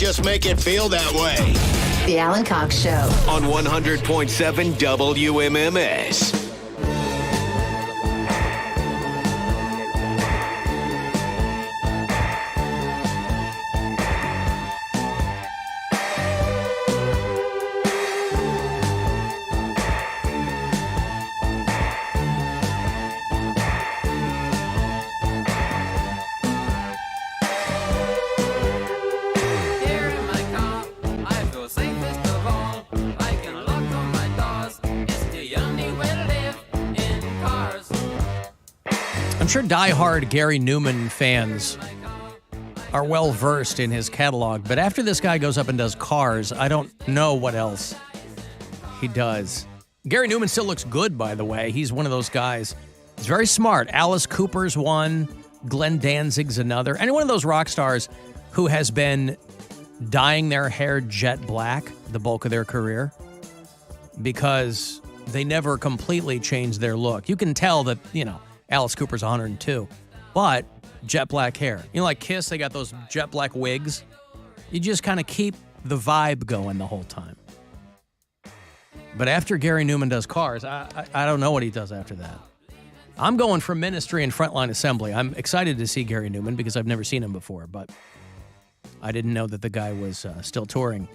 just make it feel that way. The Alan Cox Show. On 100.7 WMMS. I'm sure diehard Gary Newman fans are well versed in his catalog, but after this guy goes up and does Cars, I don't know what else he does. Gary Newman still looks good, by the way. He's one of those guys. He's very smart. Alice Cooper's one, Glenn Danzig's another. Any one of those rock stars who has been dyeing their hair jet black the bulk of their career because they never completely changed their look. You can tell that, Alice Cooper's 102, but jet black hair. Like Kiss, they got those jet black wigs. You just kind of keep the vibe going the whole time. But after Gary Newman does Cars, I don't know what he does after that. I'm going for Ministry and Frontline Assembly. I'm excited to see Gary Newman because I've never seen him before, but I didn't know that the guy was still touring.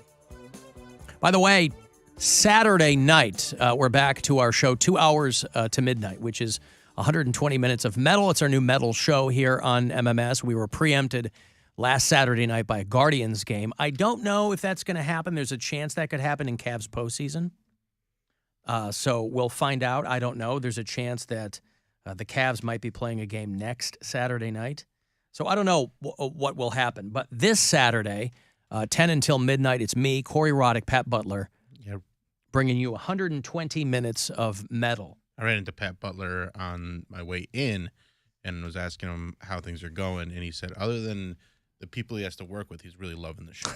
By the way, Saturday night, we're back to our show 2 hours to midnight, which is 120 minutes of metal. It's our new metal show here on MMS. We were preempted last Saturday night by a Guardians game. I don't know if that's going to happen. There's a chance that could happen in Cavs postseason. So we'll find out. I don't know. There's a chance that the Cavs might be playing a game next Saturday night. So I don't know what will happen. But this Saturday, 10 until midnight, it's me, Corey Roddick, Pat Butler, bringing you 120 minutes of metal. I ran into Pat Butler on my way in and was asking him how things are going. And he said, other than the people he has to work with, he's really loving the show.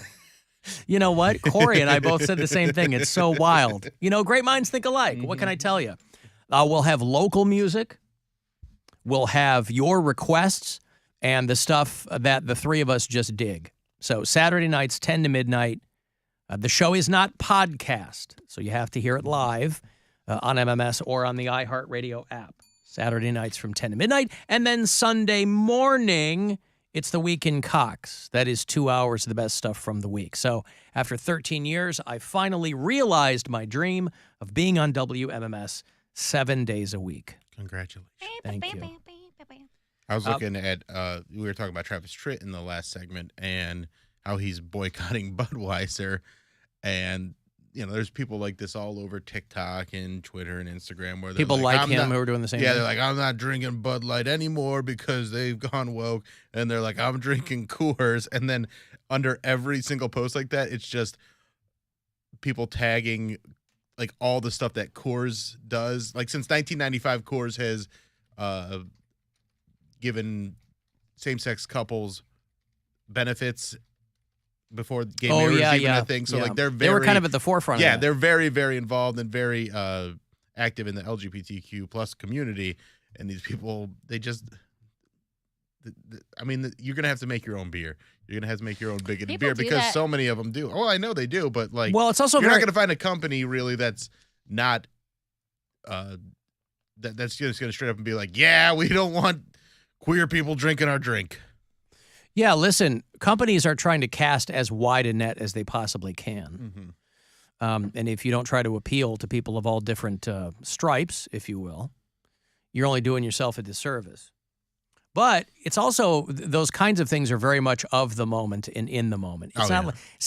You know what? Corey and I both said the same thing. It's so wild. Great minds think alike. Mm-hmm. What can I tell you? We'll have local music. We'll have your requests and the stuff that the three of us just dig. So Saturday nights, 10 to midnight. The show is not podcast, so you have to hear it live on MMS or on the iHeartRadio app. Saturday nights from 10 to midnight. And then Sunday morning, it's the Week in Cox. That is 2 hours of the best stuff from the week. So after 13 years, I finally realized my dream of being on WMMS 7 days a week. Congratulations. Thank you. I was looking at, we were talking about Travis Tritt in the last segment and how he's boycotting Budweiser. And there's people like this all over TikTok and Twitter and Instagram where people like him who are doing the same thing. Yeah, they're like, I'm not drinking Bud Light anymore because they've gone woke. And they're like, I'm drinking Coors. And then under every single post like that, it's just people tagging like all the stuff that Coors does. Like since 1995, Coors has given same-sex couples benefits before gay marriage was even a thing. So like they were kind of at the forefront. Yeah, of that. they're very, very involved and very active in the LGBTQ plus community. And these people, they just, you're gonna have to make your own beer. You're gonna have to make your own bigoted beer because so many of them do. Oh, I know they do, but like, well, it's also you're not gonna find a company really that's not that's just gonna straight up and be like, yeah, we don't want queer people drinking our drink. Yeah, listen, companies are trying to cast as wide a net as they possibly can. Mm-hmm. And if you don't try to appeal to people of all different stripes, if you will, you're only doing yourself a disservice. But it's also, those kinds of things are very much of the moment and in the moment. It's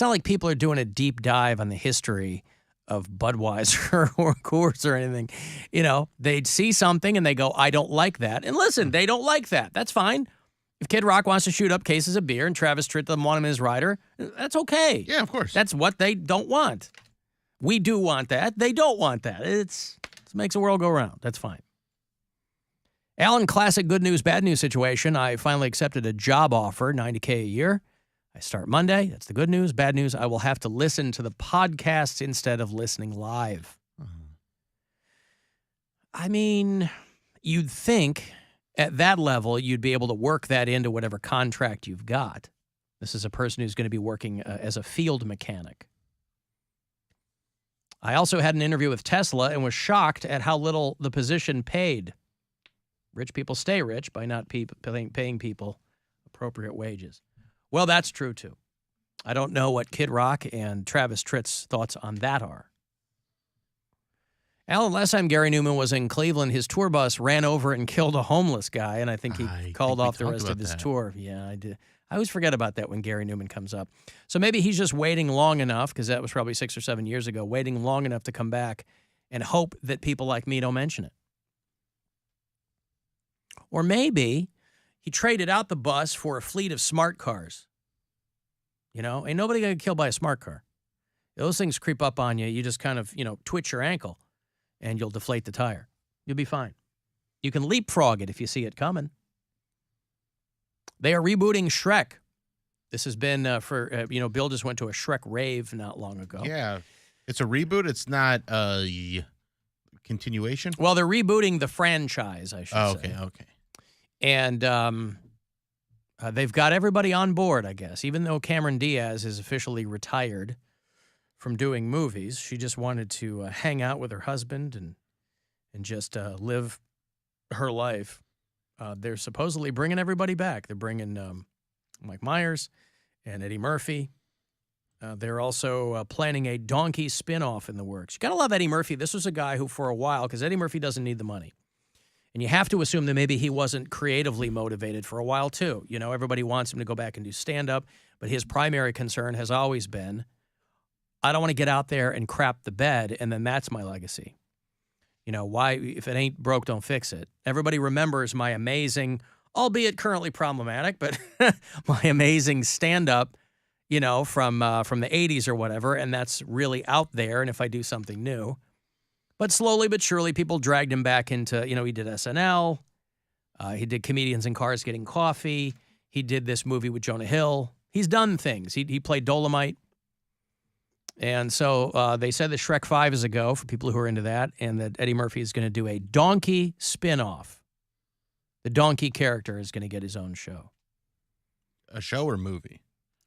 not like people are doing a deep dive on the history of Budweiser or Coors or anything. They'd see something and they go, I don't like that. And listen, they don't like that. That's fine. If Kid Rock wants to shoot up cases of beer and Travis Tritt doesn't want him in his rider, that's okay. Yeah, of course. That's what they don't want. We do want that. They don't want that. It makes the world go round. That's fine. Alan, classic good news, bad news situation. I finally accepted a job offer, $90K a year. I start Monday. That's the good news. Bad news, I will have to listen to the podcasts instead of listening live. You'd think at that level, you'd be able to work that into whatever contract you've got. This is a person who's going to be working as a field mechanic. I also had an interview with Tesla and was shocked at how little the position paid. Rich people stay rich by not paying people appropriate wages. Well, that's true, too. I don't know what Kid Rock and Travis Tritt's thoughts on that are. Alan, last time Gary Newman was in Cleveland, his tour bus ran over and killed a homeless guy, and I think he called off the rest of his tour. Yeah, I did. I always forget about that when Gary Newman comes up. So maybe he's just waiting long enough, because that was probably 6 or 7 years ago, waiting long enough to come back and hope that people like me don't mention it. Or maybe he traded out the bus for a fleet of smart cars. You know, ain't nobody going to get killed by a smart car. Those things creep up on you. You just kind of, twitch your ankle, and you'll deflate the tire. You'll be fine. You can leapfrog it if you see it coming. They are rebooting Shrek. This has been Bill just went to a Shrek rave not long ago. Yeah. It's a reboot. It's not a continuation. Well, they're rebooting the franchise, I should say. Okay. And they've got everybody on board, I guess. Even though Cameron Diaz is officially retired from doing movies, she just wanted to hang out with her husband and just live her life. They're supposedly bringing everybody back. They're bringing Mike Myers and Eddie Murphy. They're also planning a Donkey spinoff in the works. You got to love Eddie Murphy. This was a guy who, for a while, because Eddie Murphy doesn't need the money. And you have to assume that maybe he wasn't creatively motivated for a while, too. You know, everybody wants him to go back and do stand-up, but his primary concern has always been, I don't want to get out there and crap the bed, and then that's my legacy. You know, why, if it ain't broke, don't fix it. Everybody remembers my amazing, albeit currently problematic, but my amazing stand-up, from the 80s or whatever, and that's really out there, and if I do something new. But slowly but surely, people dragged him back into, he did SNL, he did Comedians in Cars Getting Coffee, he did this movie with Jonah Hill. He's done things. He played Dolomite. And so they said that Shrek 5 is a go for people who are into that, and that Eddie Murphy is going to do a Donkey spinoff. The Donkey character is going to get his own show. A show or movie?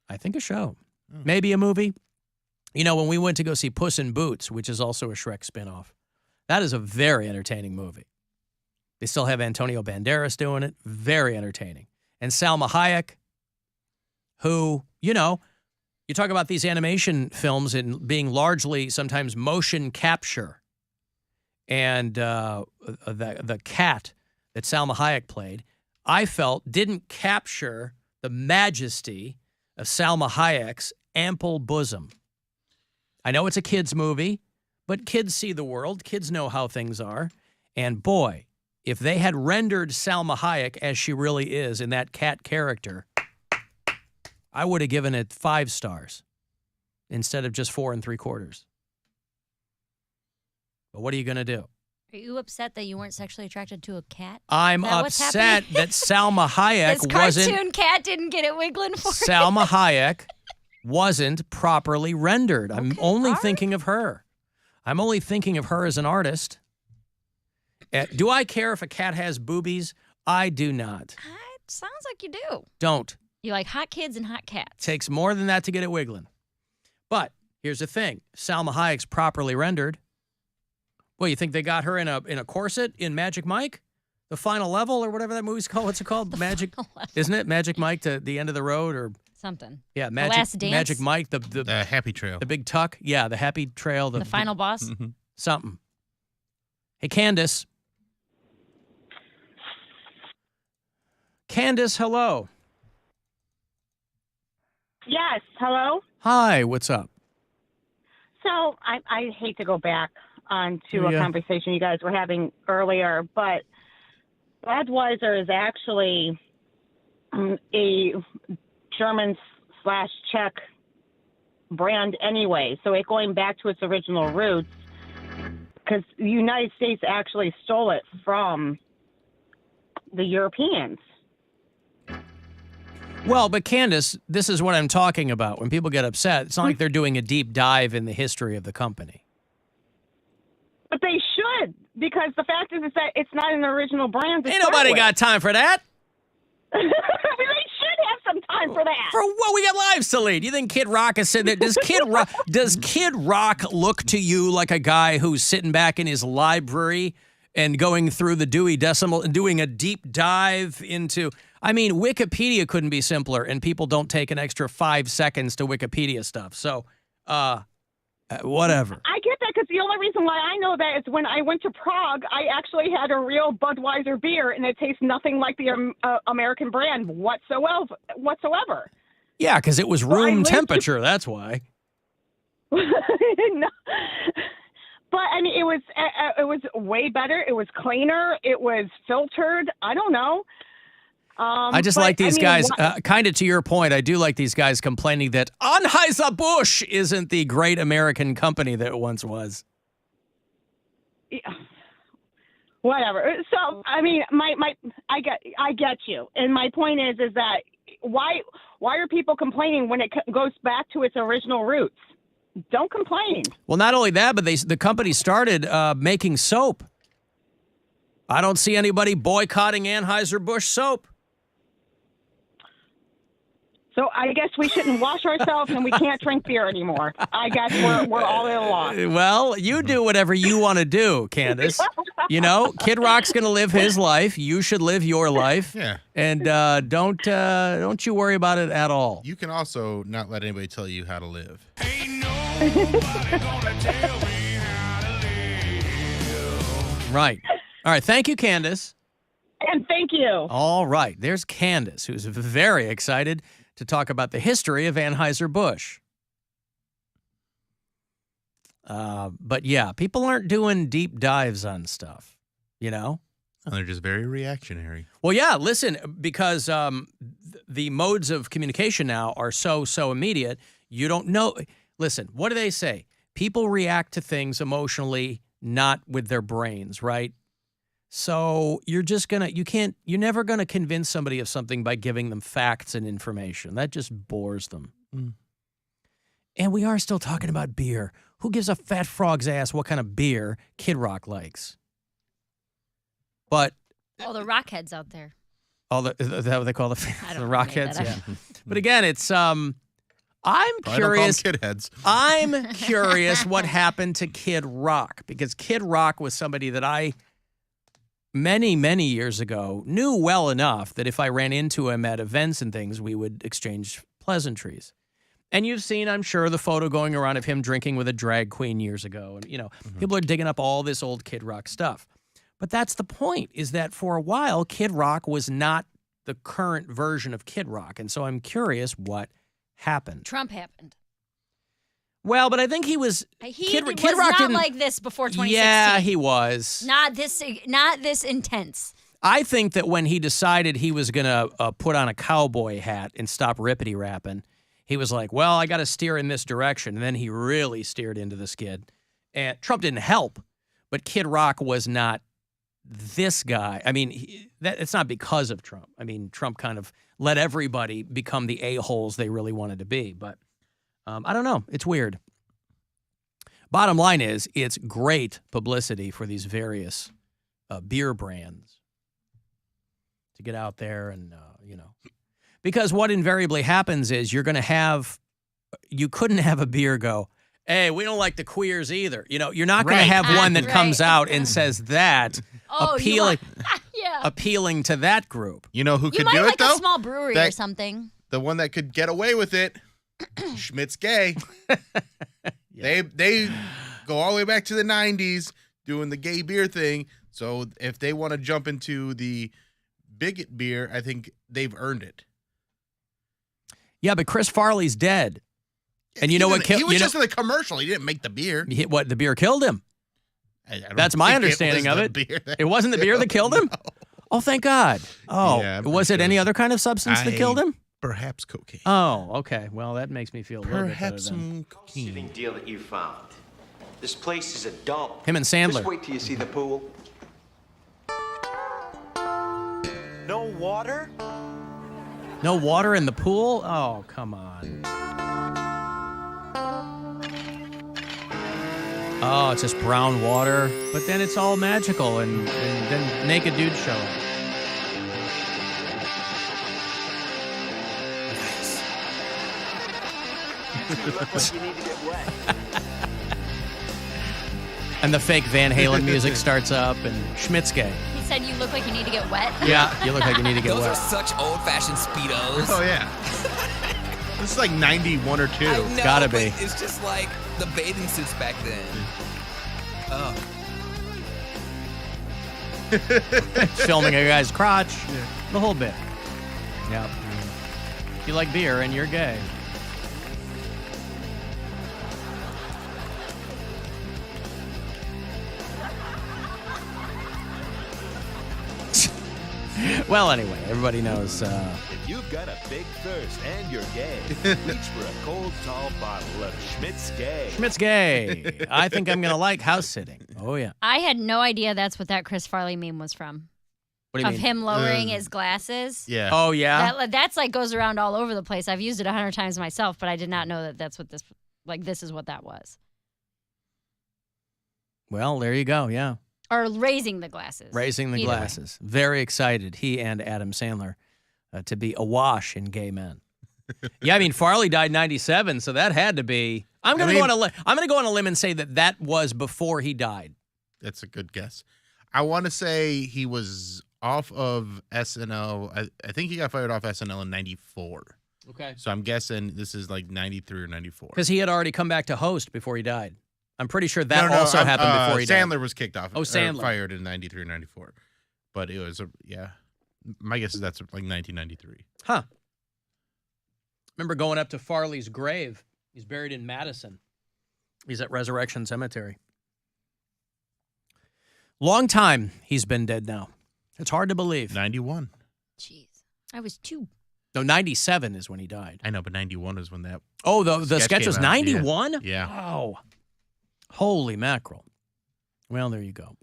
I think a show. Oh. Maybe a movie. When we went to go see Puss in Boots, which is also a Shrek spinoff, that is a very entertaining movie. They still have Antonio Banderas doing it. Very entertaining. And Salma Hayek, who, you talk about these animation films and being largely sometimes motion capture. And the cat that Salma Hayek played, I felt didn't capture the majesty of Salma Hayek's ample bosom. I know it's a kid's movie, but kids see the world. Kids know how things are. And boy, if they had rendered Salma Hayek as she really is in that cat character, I would have given it 5 stars instead of just 4 3/4. But what are you going to do? Are you upset that you weren't sexually attracted to a cat? I'm upset that Salma Hayek this cartoon cat didn't get it wiggling for you. Salma Hayek wasn't properly rendered. I'm only thinking of her. I'm only thinking of her as an artist. Do I care if a cat has boobies? I do not. It sounds like you do. Don't. You like hot kids and hot cats. Takes more than that to get it wiggling. But here's the thing. Salma Hayek's properly rendered. Well, you think they got her in a corset in Magic Mike? The final level or whatever that movie's called? What's it called? Magic, isn't it? Magic Mike to the end of the road or something. Yeah, the Last Dance? Magic Mike, the Happy Trail. The big tuck. Yeah, the Happy Trail. The final boss? Mm-hmm. Something. Hey, Candace. Candace, hello. Yes, hello? Hi, what's up? So I hate to go back onto a conversation you guys were having earlier, but Budweiser is actually a German/Czech brand anyway. So it going back to its original roots, because the United States actually stole it from the Europeans. Well, but Candace, this is what I'm talking about. When people get upset, it's not like they're doing a deep dive in the history of the company. But they should, because the fact is that it's not an original brand. Ain't nobody got time for that. They should have some time for that. For what? We got lives to lead. You think Kid Rock is sitting there? Does Kid Rock look to you like a guy who's sitting back in his library and going through the Dewey Decimal and doing a deep dive into? I mean, Wikipedia couldn't be simpler, and people don't take an extra 5 seconds to Wikipedia stuff. So, whatever. I get that because the only reason why I know that is when I went to Prague, I actually had a real Budweiser beer, and it tastes nothing like the American brand whatsoever. Yeah, because it was room temperature. That's why. No. But I mean, it was way better. It was cleaner. It was filtered. I don't know. I just like these guys, kind of to your point, I do like these guys complaining that Anheuser-Busch isn't the great American company that it once was. Yeah. Whatever. So, I mean, I get you. And my point is that why are people complaining when it goes back to its original roots? Don't complain. Well, not only that, but the company started making soap. I don't see anybody boycotting Anheuser-Busch soap. So I guess we shouldn't wash ourselves and we can't drink beer anymore. I guess we're all in a loss. Well, you do whatever you want to do, Candace. You know, Kid Rock's going to live his life. You should live your life. Yeah. And don't you worry about it at all. You can also not let anybody tell you how to live. Ain't nobody gonna tell me how to live. Right. All right. Thank you, Candace. And thank you. All right. There's Candace, who's very excited to talk about the history of Anheuser-Busch. But yeah, people aren't doing deep dives on stuff, you know? And they're just very reactionary. Well, yeah, listen, because the modes of communication now are so immediate, you don't know. Listen, what do they say? People react to things emotionally, not with their brains, right? So you're never going to convince somebody of something by giving them facts and information. That just bores them. Mm. And we are still talking about beer. Who gives a fat frog's ass what kind of beer Kid Rock likes? But all the rockheads out there. Is that what they call the rockheads? Yeah. But again, it's I'm curious. Kid heads. I'm curious what happened to Kid Rock, because Kid Rock was somebody that I many years ago knew well enough that if I ran into him at events and things, we would exchange pleasantries. And you've seen, I'm sure, the photo going around of him drinking with a drag queen years ago. And, you know, people are digging up all this old Kid Rock stuff. But that's the point, is that for a while, Kid Rock was not the current version of Kid Rock. And so I'm curious what happened. Trump happened. Well, but I think he was. Kid Rock not like this before 2016. Yeah, he was. Not this intense. I think that when he decided he was going to put on a cowboy hat and stop rippity rapping, he was like, well, I got to steer in this direction. And then he really steered into the skid. And Trump didn't help, but Kid Rock was not this guy. I mean, it's not because of Trump. I mean, Trump kind of let everybody become the a-holes they really wanted to be. But I don't know. It's weird. Bottom line is, it's great publicity for these various beer brands to get out there and, because what invariably happens is you couldn't have a beer go, hey, we don't like the queers either. You know, you're not going to have one that comes out and says that, appealing to that group. You know who could do like it, though? A small brewery or something. The one that could get away with it, Schmidt's Gay. Yeah. They go all the way back to the 90s doing the gay beer thing. So if they want to jump into the bigot beer, I think they've earned it. Yeah, but Chris Farley's dead. And you know what killed him? He was just in the commercial. He didn't make the beer. The beer killed him. That's my understanding of it. It wasn't the beer that killed him? No. Oh, thank God. Oh, yeah, was it any other kind of substance that killed him? Perhaps cocaine. Oh, okay. Well, that makes me feel a little bit better. Perhaps some cocaine. Deal that you found. This place is a dump. Him and Sandler. Just wait till you see the pool. No water? No water in the pool? Oh, come on. Oh, it's just brown water. But then it's all magical, and then naked dudes show up. And the fake Van Halen music starts up, and Schmidt's gay. He said you look like you need to get wet. Yeah, you look like you need to get Those wet. are such old-fashioned Speedos. Oh, yeah. This is like 91 or 2. I know, Gotta but be. It's just like the bathing suits back then. Oh. Filming a guy's crotch, the whole bit. Yeah. If you like beer and you're gay. Well, anyway, everybody knows. If you've got a big thirst and you're gay, reach for a cold, tall bottle of Schmidt's Gay. Schmidt's gay. I think I'm going to like house sitting. Oh, yeah. I had no idea that's what that Chris Farley meme was from. What do you Of mean? him lowering his glasses. Yeah. Oh, yeah? That's like goes around all over the place. I've used it 100 times myself, but I did not know that that's what this is what that was. Well, there you go. Yeah. Or raising the glasses. Raising the Either way. glasses. Very excited, he and Adam Sandler, to be awash in gay men. Yeah, I mean, Farley died in 97, so that had to be. I'm going to go on a limb and say that was before he died. That's a good guess. I want to say he was off of SNL. I think he got fired off SNL in 94. Okay. So I'm guessing this is like 93 or 94. Because he had already come back to host before he died. I'm pretty sure that also happened before he died. Sandler was kicked off. Oh, Sandler. Fired in 93 or 94. But it was, my guess is that's like 1993. Huh. Remember going up to Farley's grave. He's buried in Madison. He's at Resurrection Cemetery. Long time he's been dead now. It's hard to believe. 91. Jeez. I was 2. No, 97 is when he died. I know, but 91 is when that. Oh, the sketch was came out. 91? Yeah. Wow. Holy mackerel. Well, there you go.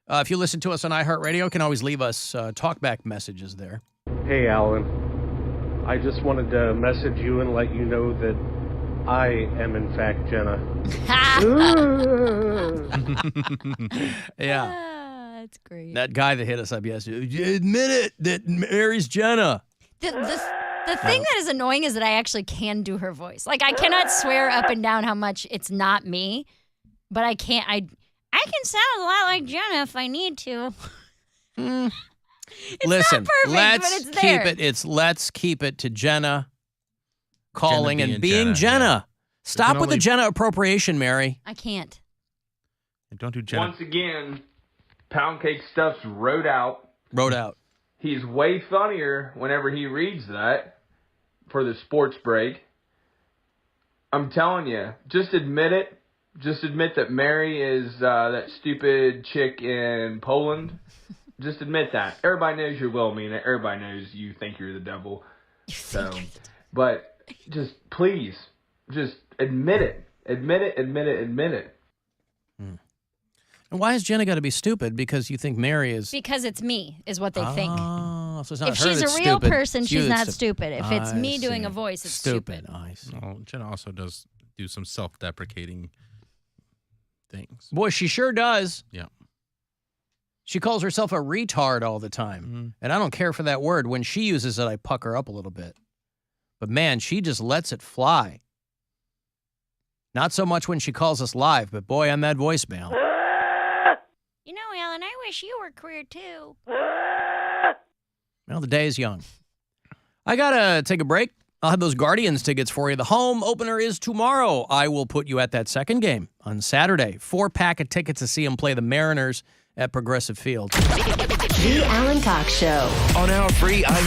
If you listen to us on iHeartRadio, you can always leave us talkback messages there. Hey, Alan. I just wanted to message you and let you know that I am, in fact, Jenna. Yeah. That's great. That guy that hit us up yesterday, admit it that Mary's Jenna. The thing that is annoying is that I actually can do her voice. Like, I cannot swear up and down how much it's not me, but I can't. I can sound a lot like Jenna if I need to. It's Listen, not perfect, let's but it's there. let's keep it to Jenna calling Jenna and being Jenna. yeah. Stop with the Jenna appropriation, Mary. I can't. Don't do Jenna. Once again, Poundcake stuff's wrote out. Wrote out. He's way funnier whenever he reads that for the sports break. I'm telling you, just admit it. Just admit that Mary is that stupid chick in Poland. Just admit that. Everybody knows you're well-meaning. Everybody knows you think you're the devil. But just please, just admit it. Admit it, admit it, admit it. And why has Jenna got to be stupid? Because you think Mary is... Because it's me, is what they think. Oh, so it's not If her she's that's a real stupid. person, It's you she's that's not stupid. If it's I me doing see. a voice, it's stupid. I see. Well, Jenna also does do some self-deprecating things. Boy, she sure does. Yeah. She calls herself a retard all the time. And I don't care for that word. When she uses it, I pucker up a little bit. But man, she just lets it fly. Not so much when she calls us live, but boy, on that voicemail. You know, Alan, I wish you were queer too. Well, the day is young. I got to take a break. I'll have those Guardians tickets for you. The home opener is tomorrow. I will put you at that second game on Saturday. 4-pack of tickets to see them play the Mariners at Progressive Field. The Alan Cox Show. On our free iHeart